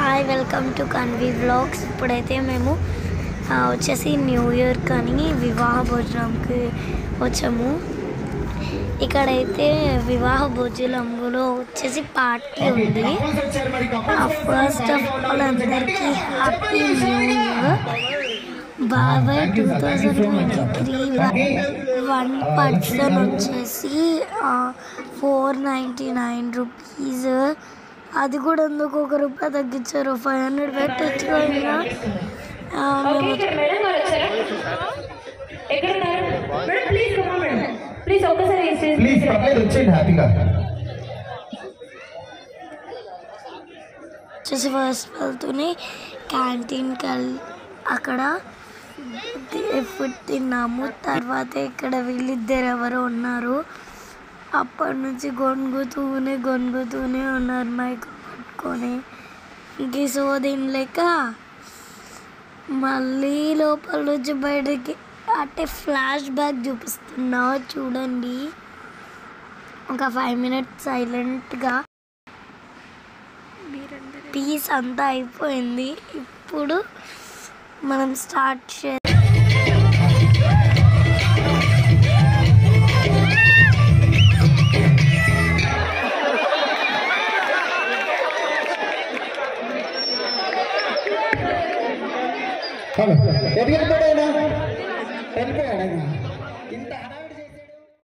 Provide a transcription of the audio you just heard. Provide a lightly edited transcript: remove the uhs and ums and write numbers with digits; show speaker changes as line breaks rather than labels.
Hi welcome to Kanvi vlogs. ఇప్పుడైతే మేము వచ్చేసి న్యూ ఇయర్ కానీ వివాహ భోజనంకి వచ్చాము. ఇక్కడైతే వివాహ భోజనంలో వచ్చేసి పార్టీ ఉంది. ఫస్ట్ ఆఫ్ ఆల్ అందరికీ హ్యాపీ న్యూ ఇయర్. బాబాయ్ 2023 1 పర్సన్ వచ్చేసి 499 రూపీస్. అది కూడా ఎందుకు ₹1 తగ్గించారు, 500 పెట్టచ్చు. వచ్చేసి ఫస్ట్ వెళ్తూనే క్యాంటీన్కి అక్కడ ఫుడ్ తిన్నాము. తర్వాత ఇక్కడ వీళ్ళిద్దరు ఎవరో ఉన్నారు, అప్పటి నుంచి గొనుగుతూనే ఉన్నారు మైక్ పట్టుకొని. ఇంక సోదినలేక మళ్ళీ లోపల నుంచి బయటకి అంటే ఫ్లాష్ బ్యాక్ చూపిస్తున్నా చూడండి. ఒక 5 minutes సైలెంట్గా పీస్ అంతా అయిపోయింది. ఇప్పుడు మనం స్టార్ట్ చేద్దాం.
హలో ఎదిగిపోయాడా